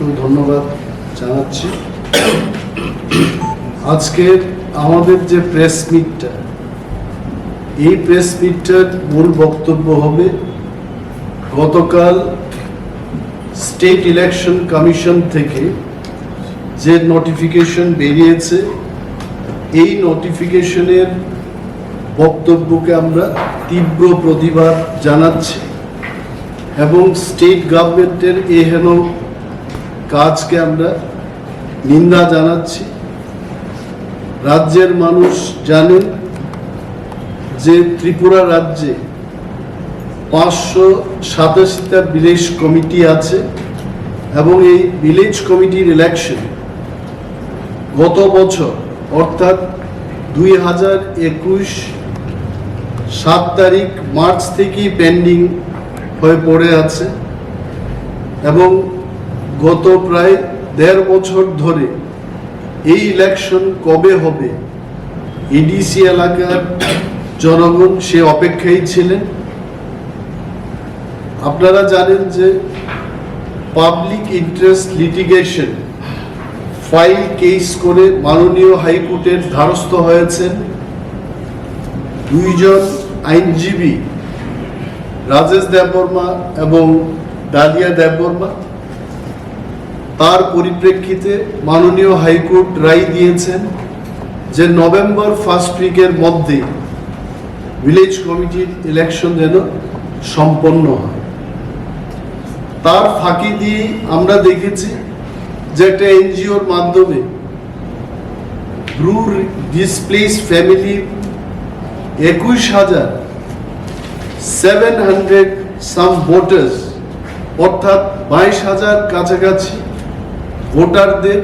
অসংখ্য ধন্যবাদ জানাচ্ছি। আজকে আমাদের যে প্রেস মিটটা, এই প্রেস মিটটার মূল বক্তব্য হবে গতকাল স্টেট ইলেকশন কমিশন থেকে যে নোটিফিকেশন বেরিয়েছে, এই নোটিফিকেশনের বক্তব্যকে আমরা তীব্র প্রতিবাদ জানাচ্ছি এবং স্টেট গভর্নমেন্টের এহেন কাজকে আমরা নিন্দা জানাচ্ছি। রাজ্যের মানুষ জানেন যে ত্রিপুরা রাজ্যে 587টা ভিলেজ কমিটি আছে এবং এই ভিলেজ কমিটির ইলেকশন গত বছর অর্থাৎ 2021 7 তারিখ মার্চ থেকেই পেন্ডিং হয়ে পড়ে আছে এবং গত প্রায় 1.5 বছর ধরে এই ইলেকশন কবে হবে এডিসি এলাকার জনগণ সে অপেক্ষায় ছিলেন। আপনারা জানেন যে public interest litigation file case করে মাননীয় হাইকোর্টের দ্বারস্থ হয়েছেন 2 জন আইনজীবী, রাজেশ দেববর্মা এবং ডালিয়া দেববর্মা। তার পরিপ্রেক্ষিতে মাননীয় হাইকোর্ট রায় দিয়েছেন যে নভেম্বর 1st উইকের মধ্যে ভিলেজ কমিটির ইলেকশন যেন সম্পন্ন হয়। তার ফাঁকি দিয়ে আমরা দেখেছি যে একটা এনজিওর মাধ্যমে ব্রু ডিসপ্লেস ফ্যামিলি 21,700 সাম ভোটার্স অর্থাৎ 22,000 কাছাকাছি ভোটারদের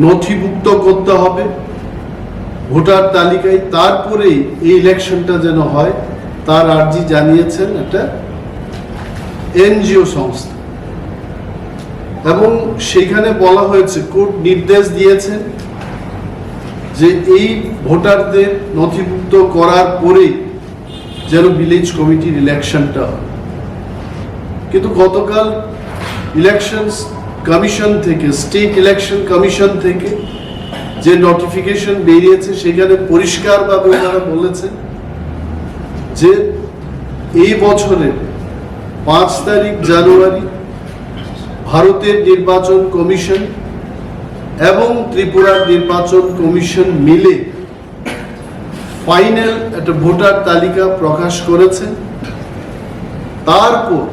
নথিভুক্ত করতে হবে ভোটার তালিকায়, তারপরেই এই ইলেকশনটা যেন হয় তার আর্জি জানিয়েছেন একটা এনজিও সংস্থা। এবং সেখানে বলা হয়েছে, কোর্ট নির্দেশ দিয়েছেন যে এই ভোটারদের নথিভুক্ত করার পরে যেন ভিলেজ কমিটির ইলেকশনটা হয়। কিন্তু গতকাল ইলেকশন কমিশন থেকে, স্টেট ইলেকশন কমিশন থেকে যে নোটিফিকেশন বেরিয়েছে সেখানে পরিষ্কারভাবে ওনারা বলেছেন যে এই বছরের 5 তারিখ জানুয়ারি ভারতের নির্বাচন কমিশন এবং ত্রিপুরার নির্বাচন কমিশন মিলে ফাইনাল একটা ভোটার তালিকা প্রকাশ করেছেন। তারপর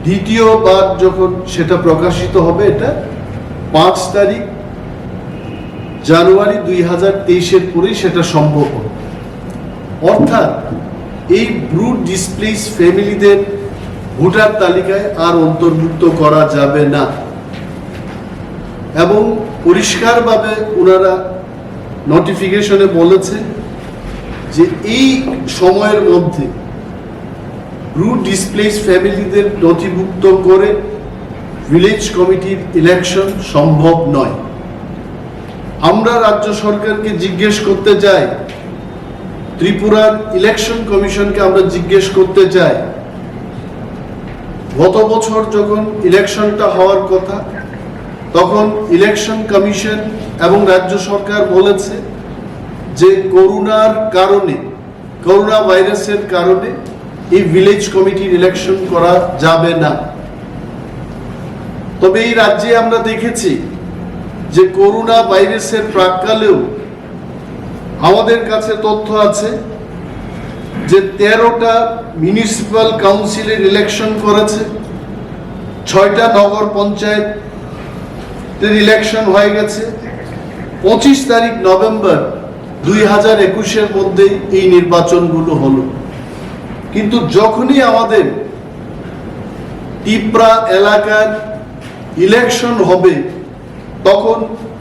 দ্বিতীয়বার যখন সেটা প্রকাশিত হবে, এটা 5 তারিখ জানুয়ারি 2023-এর পরেই সেটা সম্ভব হবে। অর্থাৎ এই ব্রু ডিসপ্লেস ফ্যামিলিদের ভোটার তালিকায় আর অন্তর্ভুক্ত করা যাবে না এবং পরিষ্কারভাবে ওনারা নোটিফিকেশনে বলেছে যে এই সময়ের মধ্যে ব্রু ডিসপ্লেস ফ্যামিলিদের নথিভুক্ত করে ভিলেজ কমিটির ইলেকশন সম্ভব নয়। আমরা রাজ্য সরকারকে জিজ্ঞেস করতে চাই, ত্রিপুরার ইলেকশন কমিশনকে আমরা জিজ্ঞেস করতে চাই, গত বছর যখন ইলেকশনটা হওয়ার কথা তখন ইলেকশন কমিশন এবং রাজ্য সরকার বলেছে যে করোনা ভাইরাসের কারণে এই ভিলেজ কমিটির ইলেকশন করা যাবে না। তবে এই রাজ্যে আমরা দেখেছি যে করোনা ভাইরাসের প্রাক্কালেও আমাদের কাছে তথ্য আছে যে 13টা মিউনিসিপ্যাল কাউন্সিলের ইলেকশন করেছে, 6টা নগর পঞ্চায়েতের ইলেকশন হয়ে গেছে। 25 তারিখ নভেম্বর 2021-এর মধ্যে এই নির্বাচনগুলো হলো। কিন্তু যখনই আমাদের টিপ্রা এলাকার ইলেকশন হবে তখন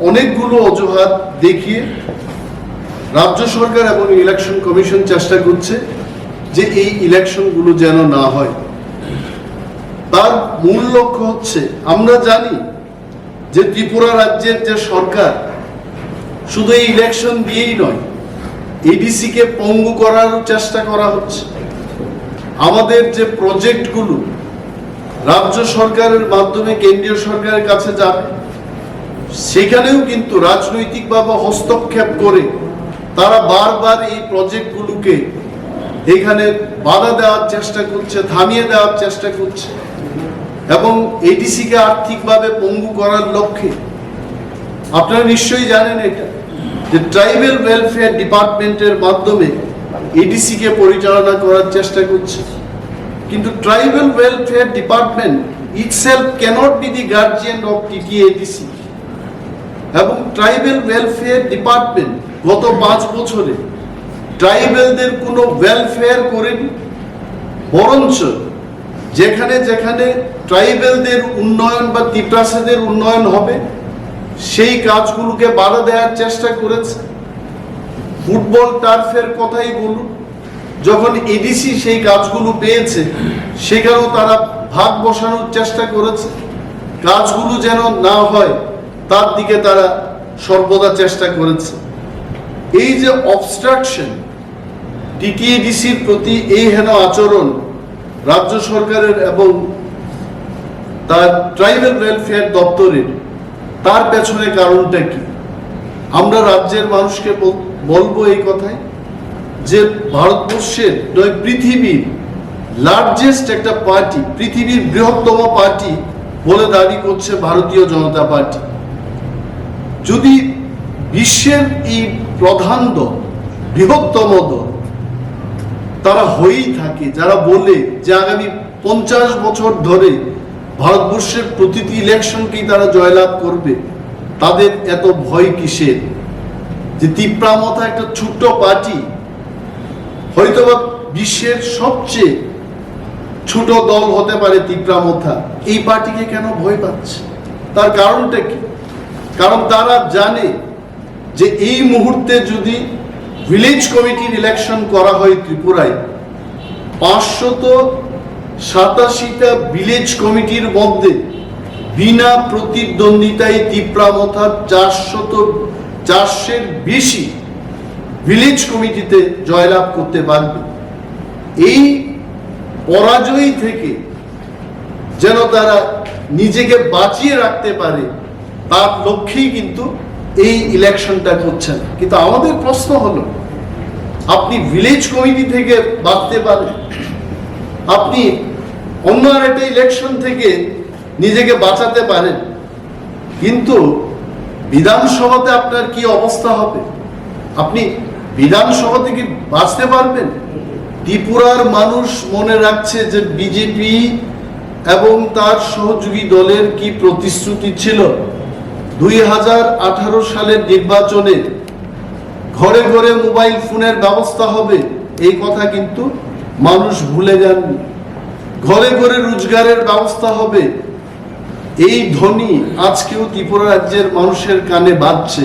অনেকগুলো অজুহাত দেখিয়ে রাজ্য সরকার এবং ইলেকশন কমিশন চেষ্টা করছে যে এই ইলেকশনগুলো যেন না হয়। তার মূল লক্ষ্য হচ্ছে, আমরা জানি যে ত্রিপুরা রাজ্যের যে সরকার শুধু এই ইলেকশন দিয়েই নয়, এডিসি কে পঙ্গু করার চেষ্টা করা হচ্ছে। আমাদের যে প্রজেক্টগুলো রাজ্য সরকারের মাধ্যমে কেন্দ্রীয় সরকারের কাছে যাবে, সেখানেও কিন্তু রাজনৈতিকভাবে হস্তক্ষেপ করে তারা বারবার এই প্রজেক্টগুলোকে এখানে বাধা দেওয়ার চেষ্টা করছে, থামিয়ে দেওয়ার চেষ্টা করছে এবং এডিসিকে আর্থিকভাবে পঙ্গু করার লক্ষ্যে। আপনারা নিশ্চয়ই জানেন এটা, যে ট্রাইবাল ওয়েলফেয়ার ডিপার্টমেন্টের মাধ্যমে এডিসিকে পরিচালনা করার চেষ্টা করছে, কিন্তু tribal welfare department itself cannot be the guardian of TTADC. এবং ট্রাইবাল ওয়েলফেয়ার ডিপার্টমেন্ট গত 5 বছরে ট্রাইবেলদের কোনো ওয়েলফেয়ার করেনি, বরঞ্চ যেখানে যেখানে ট্রাইবেলদের উন্নয়ন বা তিপ্রাসাদের উন্নয়ন হবে সেই কাজগুলোকে বাধা দেওয়ার চেষ্টা করেছে। ফুটবল টার্ফের কথাই বলুন, যখন এডিসি সেই কাজগুলো পেয়েছে সেখানেও তারা ভাগ বসানোর চেষ্টা করেছে, কাজগুলো যেন না হয় তার দিকে তারা সর্বদা চেষ্টা করেছে। এই যে অবস্ট্রাকশন, টিটিএডিসির প্রতি এই হেন আচরণ রাজ্য সরকারের এবং তার ট্রাইবাল ওয়েলফেয়ার দপ্তরের, তার পেছনে কারণটা কি? আমরা রাজ্যের মানুষকে বলবো এই কথাই, যে ভারতবর্ষের নয় পৃথিবীর লার্জেস্ট একটা পার্টি, পৃথিবীর বৃহত্তম পার্টি বলে দাবি করছে ভারতীয় জনতা পার্টি। যদি বিশ্বের এই প্রধান দল, বৃহত্তম দল তারা হয়েই থাকে, যারা বলে যে আগামী 50 বছর ধরে ভারতবর্ষের প্রতিটি ইলেকশনকেই তারা জয়লাভ করবে, তাদের এত ভয় কিসের? যে তিপ্রামথা একটা ছোট্ট পার্টি, হয়তোবা বিশ্বের সবচেয়ে ছোট দল হতে পারে তিপ্রামথা, এই পার্টিকে কেন ভয় পাচ্ছে? তার কারণটা কি? কারণ তারা জানে যে এই মুহূর্তে যদি ভিলেজ কমিটির ইলেকশন করা হয় ত্রিপুরায়, 587টা ভিলেজ কমিটির মধ্যে বিনা প্রতিদ্বন্দ্বিতায় তিপ্রামথা 400-এর বেশি ভিলেজ কমিটিতে জয়লাভ করতে পারবে। এই পরাজয় থেকে যেন তারা নিজেকে বাঁচিয়ে রাখতে পারে, তার লক্ষ্যেই কিন্তু এই ইলেকশনটা করছেন। কিন্তু আমাদের প্রশ্ন হলো, আপনি ভিলেজ কমিটি থেকে বাঁচতে পারেন, আপনি অন্য একটা ইলেকশন থেকে নিজেকে বাঁচাতে পারেন, কিন্তু বিধানসভাতে আপনার কি অবস্থা হবে? আপনি বিধানসভা থেকে বাঁচতে পারবেন? ত্রিপুরার মানুষ মনে রাখছে যে বিজেপি এবং তার সহযোগী দলের কি প্রতিশ্রুতি ছিল। 2018 সালের নির্বাচনে ঘরে ঘরে মোবাইল ফোনের ব্যবস্থা হবে, এই কথা কিন্তু মানুষ ভুলে যাননি। ঘরে ঘরে রোজগারের ব্যবস্থা হবে, এই ধ্বনি আজকেও ত্রিপুরা রাজ্যের মানুষের কানে বাজছে।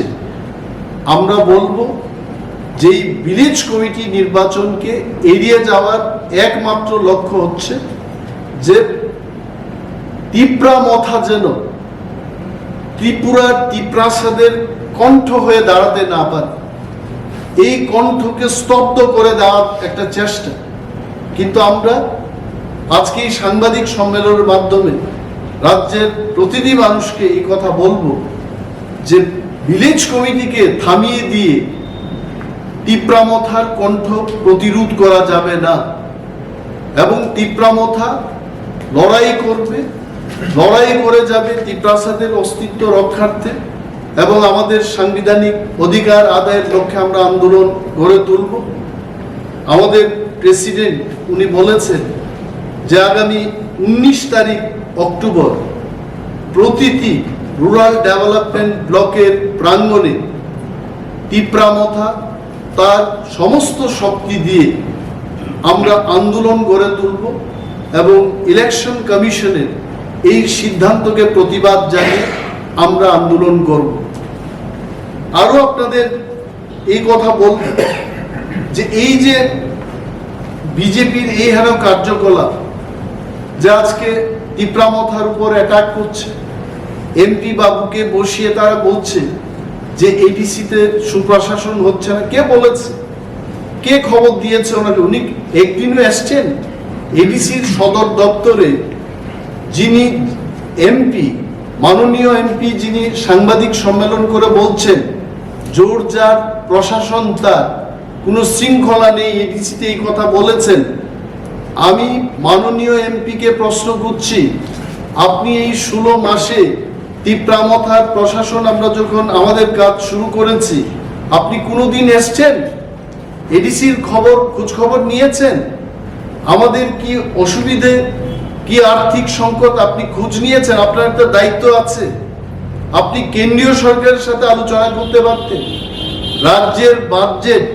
আমরা বলবো যে এই ভিলেজ কমিটি নির্বাচনকে এড়িয়ে যাওয়ার একমাত্র লক্ষ্য হচ্ছে যে তিপ্রামথা যেন ত্রিপুরার তিপ্রাসাদের কণ্ঠ হয়ে দাঁড়াতে না পারে, এই কণ্ঠকে স্তব্ধ করে দেওয়ার একটা চেষ্টা। কিন্তু আমরা আজকে এই সাংবাদিক সম্মেলনের মাধ্যমে রাজ্যের প্রতিটি মানুষকে এই কথা বলবো যে ভিলেজ কমিটিকে থামিয়ে দিয়ে তিপ্রামথার কণ্ঠ প্রতিরোধ করা যাবে না, এবং তিপ্রামথা লড়াই করবে, লড়াই করে যাবে তিপ্রাসাদের অস্তিত্ব রক্ষার্থে এবং আমাদের সাংবিধানিক অধিকার আদায়ের লক্ষ্যে আমরা আন্দোলন গড়ে তুলব। আমাদের প্রেসিডেন্ট উনি বলেছেন যে আগামী 19 তারিখ অক্টোবর প্রতিটি রুরাল ডেভেলপমেন্ট ব্লকের প্রাঙ্গণে তিপ্রামথা তার সমস্ত শক্তি দিয়ে আমরা আন্দোলন গড়ে তুলব এবং ইলেকশন কমিশনের এই সিদ্ধান্তকে প্রতিবাদ জানিয়ে আমরা আন্দোলন করব। আরো আপনাদের এই কথা বলব যে এই যে বিজেপির এই হেন কার্যকলাপ, যে আজকে তিপ্রামথার উপর অ্যাটাক করছে, এমপি বাবুকে বসিয়ে তারা বলছে যে এডিসিতে সুপ্রশাসন হচ্ছে না। কে বলেছে? কে খবর দিয়েছে ওনাকে? উনি একদিনও এসছেন এডিসির সদর দপ্তরে যিনি এমপি, মাননীয় এমপি, যিনি সাংবাদিক সম্মেলন করে বলছেন জোরজার প্রশাসন, তার কোনো শৃঙ্খলা নেই, এডিসিতে এই কথা বলেছেন। আমি মাননীয় এমপিকে প্রশ্ন করছি, আপনি এই 16 মাসে তিপ্রামথার প্রশাসন আমরা যখন আমাদের কাজ শুরু করেছি, আপনি কোনোদিন এসছেন? এডিসির খোঁজ খবর নিয়েছেন? আমাদের কি অসুবিধে, কি আর্থিক সংকট আপনি খোঁজ নিয়েছেন? আপনার একটা দায়িত্ব আছে, আপনি কেন্দ্রীয় সরকারের সাথে আলোচনা করতে পারতেন। রাজ্যের বাজেট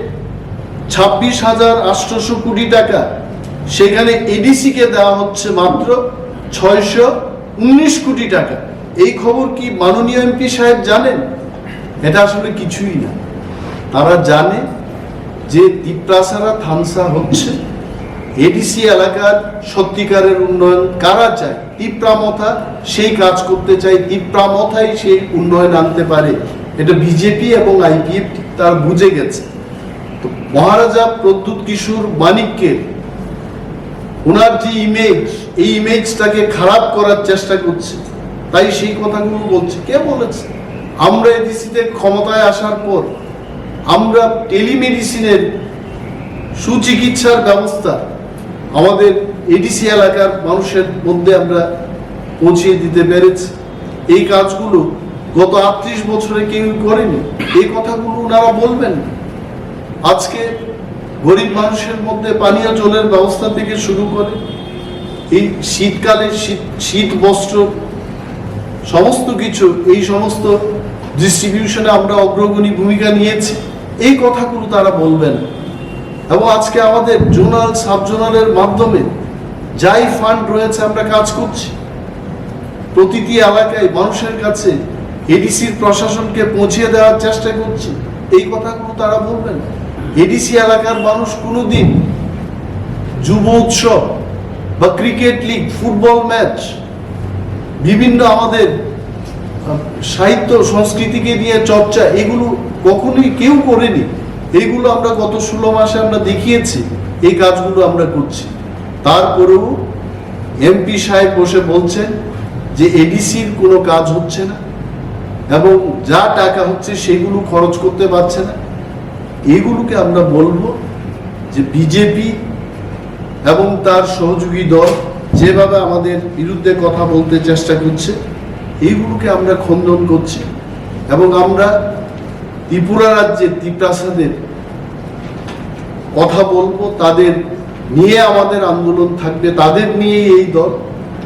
26,800 কোটি টাকা, সেখানে এডিসিকে দেওয়া হচ্ছে মাত্র 619 কোটি টাকা। এই খবর কি মাননীয় এমপি সাহেব জানেন? এটা আসলে কিছুই না। তারা জানে যে তিপ্রাসারা থানসা হচ্ছে, এডিসি এলাকার সত্যিকারের উন্নয়ন কারা চায়? তিপ্রামথা সেই কাজ করতে চায়, তিপ্রামথাই সেই উন্নয়ন আনতে পারে। এটা বিজেপি এবং আইপিএফ তার বুঝে গেছে। তো মহারাজা প্রদ্যুৎ কিশোর মানিককে ওনার যে ইমেজ, এই ইমেজটাকে খারাপ করার চেষ্টা করছে, তাই সেই কথাগুলো বলছে। কে বলেছে? আমরা এডিসিতে ক্ষমতায় আসার পর আমরা টেলিমেডিসিনের সুচিকিৎসার ব্যবস্থা আমাদের এডিসি এলাকার মানুষের মধ্যে আমরা পৌঁছিয়ে দিতে পেরেছি। এই কাজগুলো গত 38 বছরে কেউ করেনি। এই কথাগুলো ওনারা বলবেন। আজকে গরিব মানুষের মধ্যে পানীয় জলের ব্যবস্থা থেকে শুরু করে এই শীতকালে শীত বস্ত্র সমস্ত কিছু, এই সমস্ত ডিস্ট্রিবিউশনে আমরা অগ্রগণী ভূমিকা নিয়েছি। এই কথাগুলো তারা বলবেন। এবং আজকে আমাদের জোনাল, সাব জোনালের মাধ্যমে যাই ফান্ড রয়েছে আমরা কাজ করছি। প্রতিটি এলাকায় মানুষের কাছে এডিসির প্রশাসনকে পৌঁছে দেওয়ার চেষ্টা করছি। এই কথাগুলো তারা বলবেন। এডিসি এলাকার মানুষ কোনোদিন যুব উৎসব বা ক্রিকেট লিগ, ফুটবল ম্যাচ, বিভিন্ন আমাদের সাহিত্য সংস্কৃতিকে নিয়ে চর্চা, এগুলো কখনোই কেউ করেনি। এইগুলো আমরা গত 16 মাসে আমরা দেখিয়েছি, এই কাজগুলো আমরা করছি। তারপরেও এমপি সাহেব বসে বলছেন যে এডিসির কোনো কাজ হচ্ছে না এবং যা টাকা হচ্ছে সেগুলো খরচ করতে পারছে না। এগুলোকে আমরা বলবো যে বিজেপি এবং তার সহযোগী দল যেভাবে আমাদের বিরুদ্ধে কথা বলতে চেষ্টা করছে, এইগুলোকে আমরা খণ্ডন করছি। এবং আমরা ত্রিপুরা রাজ্যের তিপ্রাসাদের কথা বলবো, তাদের নিয়ে আমাদের আন্দোলন থাকবে, তাদের নিয়ে এই দল।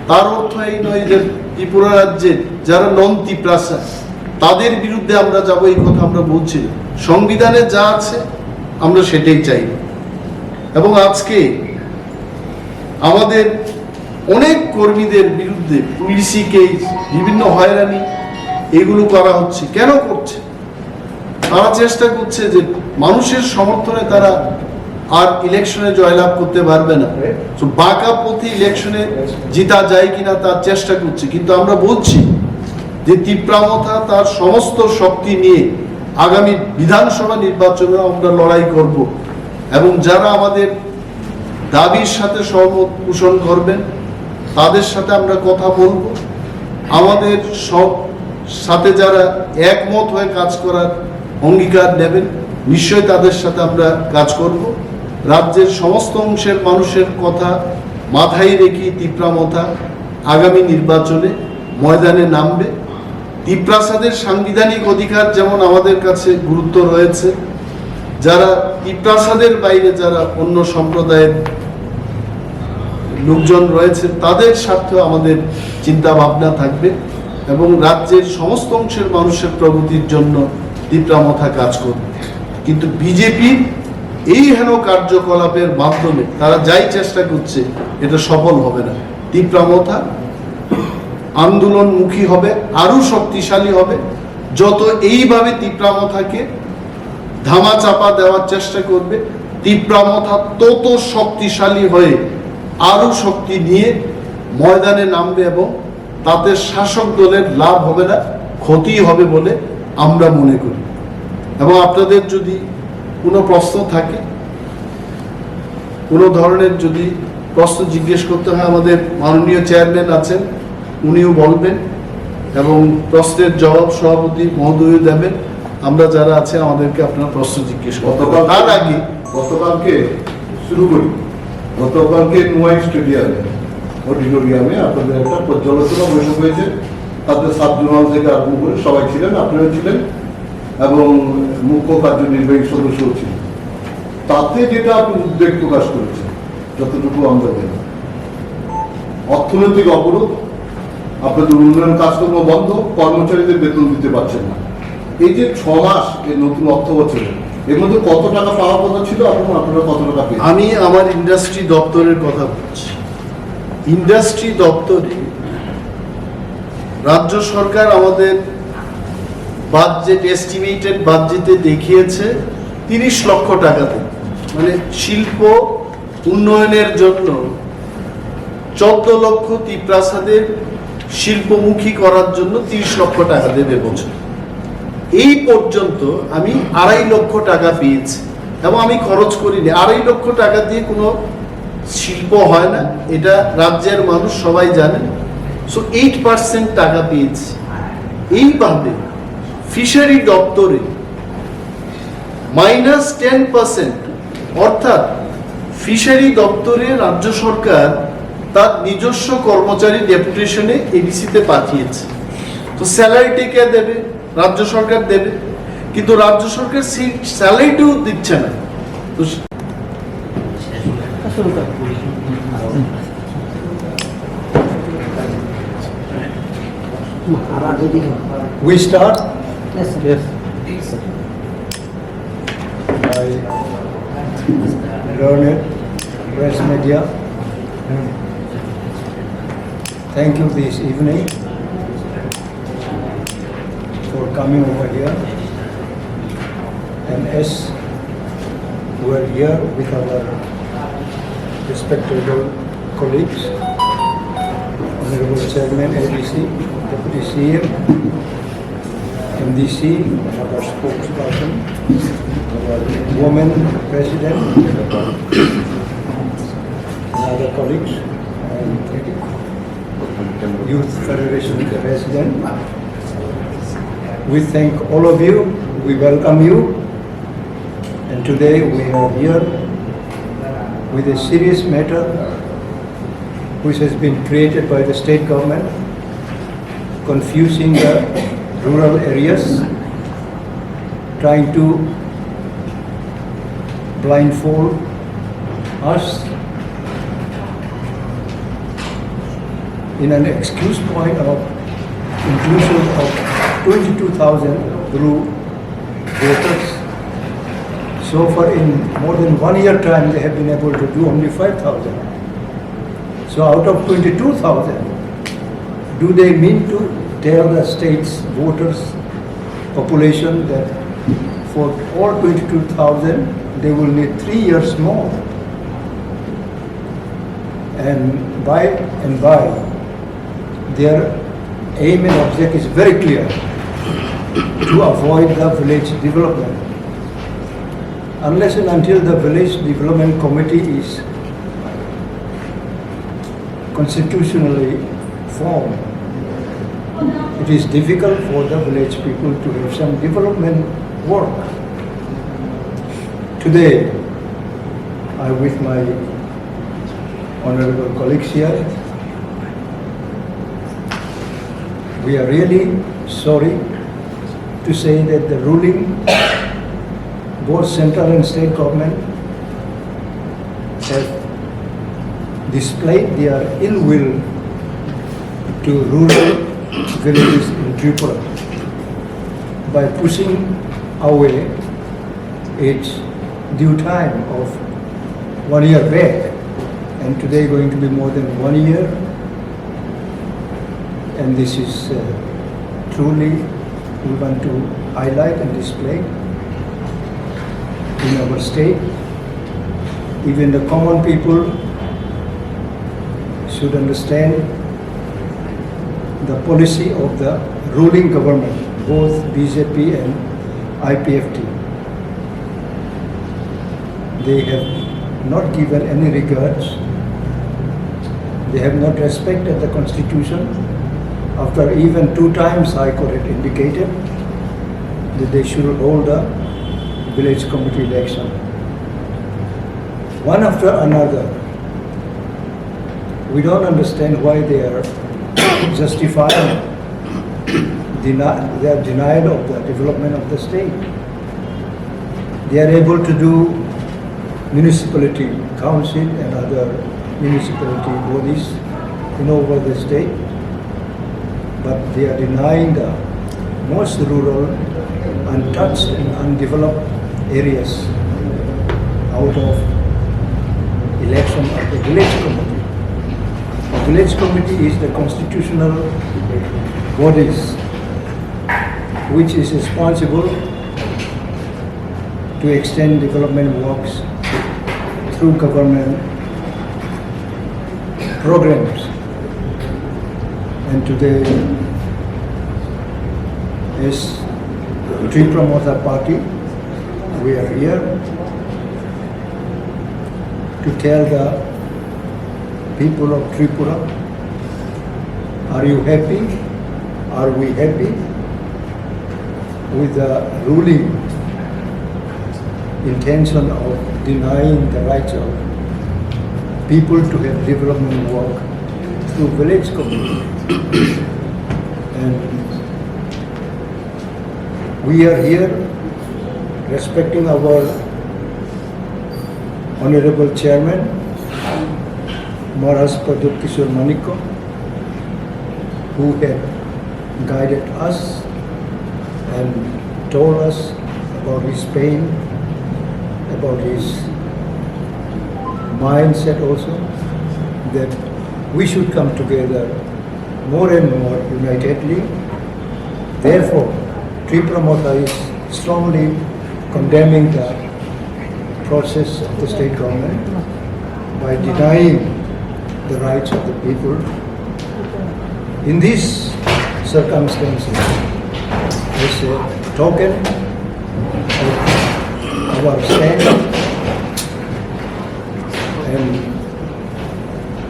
তার অর্থ এই নয় যে ত্রিপুরা রাজ্যের যারা নন তিপ্রাসা তাদের বিরুদ্ধে আমরা যাব, এই কথা আমরা বলছি না। সংবিধানে যা আছে আমরা সেটাই চাই। এবং আজকে আমাদের অনেক কর্মীদের বিরুদ্ধে পুলিশি কেস, বিভিন্ন হয়রানি, এগুলো করা হচ্ছে। কেন করছে? তারা চেষ্টা করছে যে মানুষের সমর্থনে তারা আর ইলেকশনে জয়লাভ করতে পারবে না। তো বাঁকা পথে ইলেকশনে জিতা যায় কিনা তার চেষ্টা করছে। কিন্তু আমরা বলছি যে তিপ্রামথা তার সমস্ত শক্তি নিয়ে আগামী বিধানসভা নির্বাচনে আমরা লড়াই করব। এবং যারা আমাদের দাবির সাথে সহমত পোষণ করবেন তাদের সাথে আমরা কথা বলবো। আমাদের সব সাথে যারা একমত হয়ে কাজ করার অঙ্গীকার নেবেন, নিশ্চয়ই তাদের সাথে আমরা কাজ করব। রাজ্যের সমস্ত অংশের মানুষের কথা মাথায় রেখে তিপ্রামথা আগামী নির্বাচনে ময়দানে নামবে। তিপ্রাসাদের সাংবিধানিক অধিকার যেমন আমাদের কাছে গুরুত্ব রয়েছে, যারা তিপ্রাসাদের বাইরে যারা অন্য সম্প্রদায়ের লোকজন রয়েছে তাদের স্বার্থে আমাদের চিন্তা ভাবনা থাকবে এবং রাজ্যের সমস্ত অংশের মানুষের প্রগতির জন্য তিপ্রামথা কাজ করবে। কিন্তু বিজেপির এই হেন কার্যকলাপের মাধ্যমে তারা যাই চেষ্টা করছে এটা সফল হবে না। তিপ্রামথা আন্দোলনমুখী হবে, আরো শক্তিশালী হবে। যত এইভাবে তিপ্রামথাকে ধামাচাপা দেওয়ার চেষ্টা করবে, তিপ্রামথা তত শক্তিশালী হয়ে আরো শক্তি নিয়ে ময়দানে নামবে এবং তাতে শাসক দলের লাভ হবে না, ক্ষতি হবে বলে আমরা মনে করি। এবং আপনাদের যদি কোনো প্রশ্ন থাকে, কোনো ধরনের যদি প্রশ্ন জিজ্ঞেস করতে হয়, আমাদের মাননীয় চেয়ারম্যান আছেন, উনিও বলবেন এবং প্রশ্নের জবাব সভাপতি মহোদয় দেবেন। আমরা যারা আছে আমাদেরকে আপনার প্রশ্ন জিজ্ঞেস করতে পারেন। তার আগে গতকালকে শুরু করি। গতকালকে নোয়াই স্টেডিয়ামে অডিটোরিয়ামে আপনাদের একটা পর্যালোচনা বৈঠক হয়েছে। তাতে সাব জোনাল থেকে আরম্ভ করে সবাই ছিলেন, আপনারা ছিলেন এবং মুখ্য কার্যনির্বাহী সদস্যও ছিলেন। তাতে যেটা আপনি উদ্বেগ প্রকাশ করেছেন, যতটুকু আমরা জানি, অর্থনৈতিক অবরোধ, আপনাদের উন্নয়ন কাজকর্ম বন্ধ, কর্মচারীদের বেতন দিতে পারছেন না। এই যে 6 মাস এই নতুন অর্থ বছরে এর মধ্যে কত টাকা পাওয়ার কথা ছিল এবং আপনারা কত টাকা পেয়েছেন? আমি আমার ইন্ডাস্ট্রি দপ্তরের কথা বলছি। ইন্ডাস্ট্রি দপ্তরে রাজ্য সরকার আমাদের বাজেট, এস্টিমেটেড বাজেটে দেখিয়েছে 30 লক্ষ টাকাতে, মানে শিল্প উন্নয়নের জন্য 14 লক্ষ ত্রিপ্রাসাদের শিল্পমুখী করার জন্য 30 লক্ষ টাকা দেবে বছর। এই পর্যন্ত আমি 2.5 লক্ষ টাকা পেয়েছি এবং আমি খরচ করিনি। 2.5 লক্ষ টাকা দিয়ে কোনো শিল্প হয় না, এটা রাজ্যের মানুষ সবাই জানেন। সো 8% টাকা পেয়েছি। এইভাবে ফিশারি দপ্তরে -10%, অর্থাৎ ফিশারি দপ্তরে রাজ্য সরকার তার নিজস্ব কর্মচারী ডেপুটেশনে এডিসিতে পাঠিয়েছে। তো স্যালারিটি কে দেবে? রাজ্য সরকার দেবে, কিন্তু রাজ্য সরকার সেই স্যালারিটিও দিচ্ছে না। তো We start? Yes, sir. Yes. By learned press media. Thank you this evening for coming over here. And as we are here with our respectable colleagues, Honorable Chairman, ADC, Deputy CM, MDC, our spokesperson, our woman president, and other colleagues, and Youth Federation president. We thank all of you, we welcome you, and today we are here with a serious matter which has been created by the state government, confusing the rural areas, trying to blindfold us in an excuse point of inclusion of 22,000 through voters. So far in more than 1 year time they have been able to do only 5,000. So out of 22,000, do they mean to tell the state's voters population that for all 22,000 they will need 3 years more? And by their aim and object is very clear, to avoid the village development. Unless and until the village development committee is constitutionally formed, it is difficult for the village people to have some development work. Today, I with my honorable colleagues here, we are really sorry to say that the ruling, both central and state government, have displayed their ill will to rural villages in Tripura by pushing away its due time of 1 year back, and today going to be more than 1 year. And this is truly we want to highlight and display in our state. Even the common people should understand the policy of the ruling government, both BJP and IPFT. They have not given any regards. They have not respected the constitution. After even 2 times High Court had indicated that they should hold a village committee election. One after another. We don't understand why they are justifying their denial of the development of the state. They are able to do municipality council and other municipality bodies in over the state, but they are denying the most rural, untouched and undeveloped areas out of election of the village committee. The village committee is the constitutional bodies which is responsible to extend development works through government programs. And today, as Tree Promoter Party, we are here to tell the people of Tripura, are you happy? Are we happy with the ruling intention of denying the rights of people to have development work through village community? And we are here respecting our Honorable Chairman, Maharaj Padut Kishore Manikko, who had guided us and told us about his pain, about his mindset also, that we should come together more and more unitedly. Therefore, Tree Promoter is strongly condemning the process of the state government by denying the rights of the people. In these circumstances, as a token of our stand and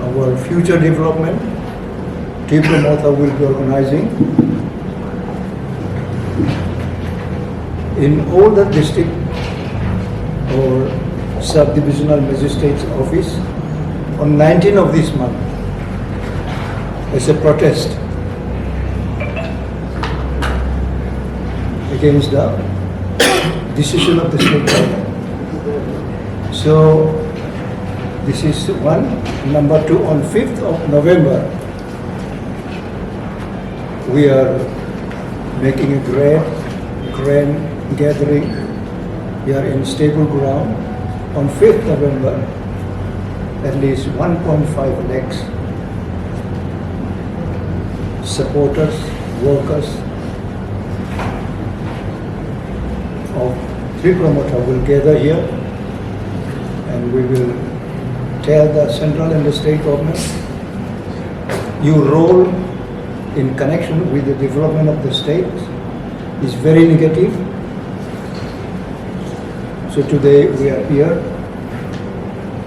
our future development, Tree Promoter will be organizing in all the district or sub-divisional magistrate's office on 19th of this month as a protest against the decision of the state government. So this is one. Number two, on 5th of November, we are making a grand gathering here in stable ground. On 5th November, at least 1.5 lakhs supporters, workers of Tree Promoter will gather here, and we will tell the central and the state government, your role in connection with the development of the state is very negative. So today we are here.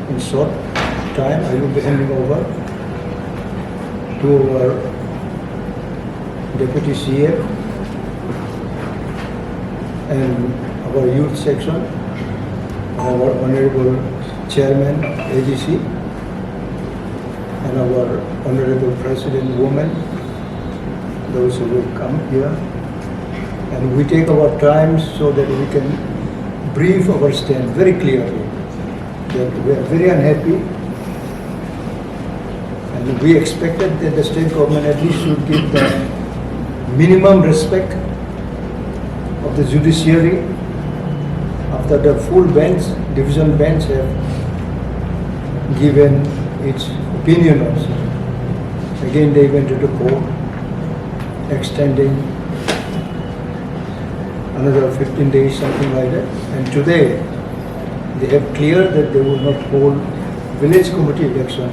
In short time, I will be handing over to our Deputy CM and our youth section, our Honorable Chairman AGC, and our Honorable President woman, those who will come here. And we take our time so that we can brief our stand very clearly, that we are very unhappy, and we expected that the state government at least should give the minimum respect of the judiciary after the full bench, division bench have given its opinion also. Again they went to the court, extending another 15 days, something like that. And today, they have cleared that they will not hold village committee election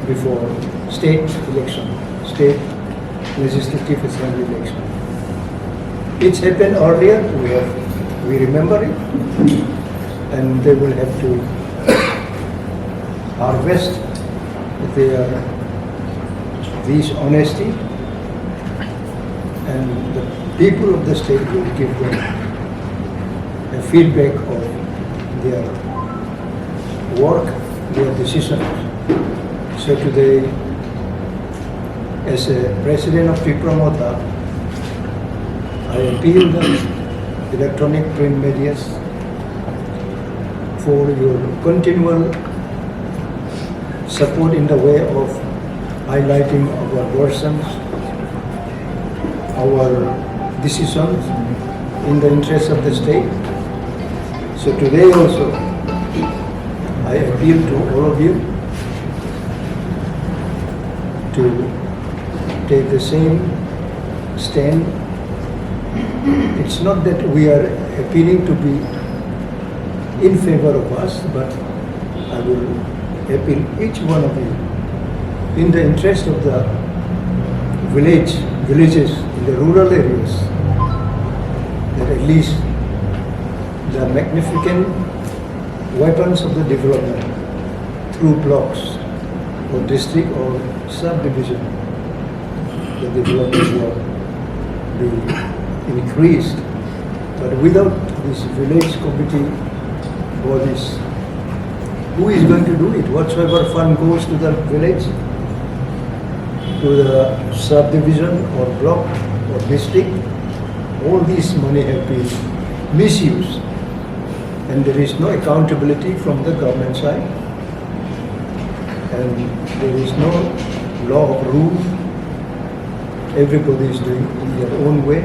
before state election, state legislative assembly election. It's happened earlier, we remember it, and they will have to harvest their this honesty and the people of the state will give them a feedback of their work, their decisions. So today, as a president of TWI, I appeal the electronic print media for your continual support in the way of highlighting our versions, our decisions in the interest of the state. So today also, I appeal to all of you to take the same stand. It's not that we are appealing to be in favor of us, but I will appeal each one of you in the interest of the villages in the rural areas, that at least the magnificent weapons of the development through blocks or district or subdivision, the development will be increased. But without this village committee bodies, who is going to do it? Whatsoever fund goes to the village, to the subdivision or block or district, all this money have been misused, and there is no accountability from the government side, and there is no law of rule. Everybody is doing in their own way.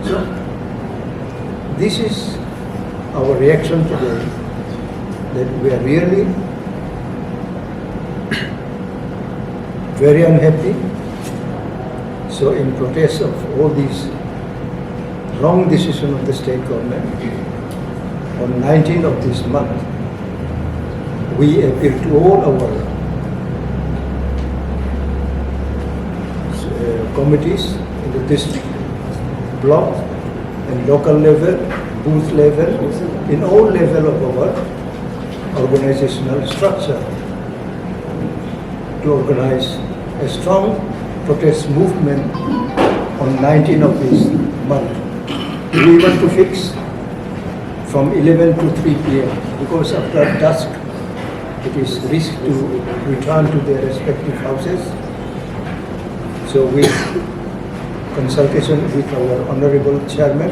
So this is our reaction today, that we are really very unhappy. So in protest of all these wrong decision of the state government, on 19th of this month, we appeal to all our committees in the district, block and local level, booth level, in all level of our organizational structure, to organize a strong protest movement on 19th of this month. We want to fix from 11 to 3 p.m. because after dusk it is risk to return to their respective houses. So with consultation with our Honorable Chairman,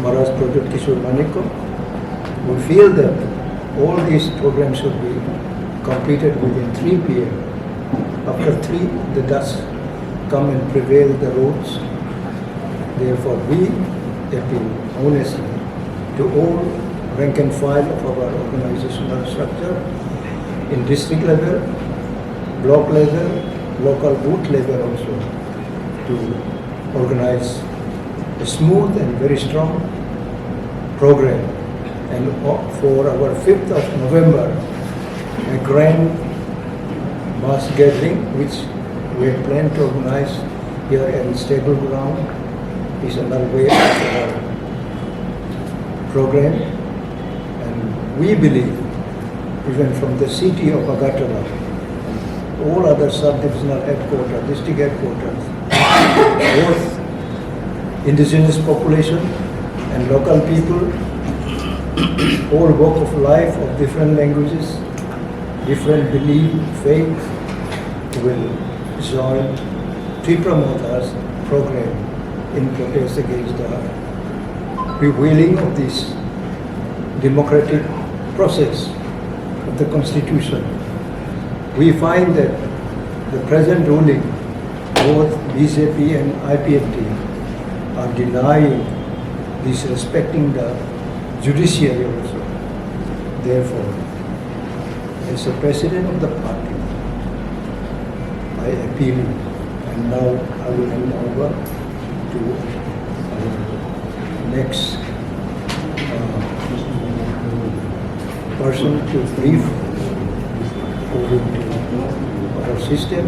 Maharaj Project Kishore Manikko, we feel that all these programs should be completed within 3 p.m. After 3, the dust come and prevail the roads. Therefore, we appeal honestly to all rank and file of our organizational structure in district level, block level, local booth level also, to organize a smooth and very strong program. And for our 5th of November, a grand mass gathering which we have planned to organize here in stable ground is another way of our program. And we believe, even from the city of Agartala, all other sub-divisional headquarters, district headquarters, both indigenous population and local people, all walk of life of different languages, different belief, faith, will join TWI's program in protest against the revealing of this democratic process of the Constitution. We find that the present ruling, both BJP and IPFT, are denying disrespecting the judiciary also. Therefore, as a president of the party, I appeal, and now I will hand over to our next person to brief over to our system.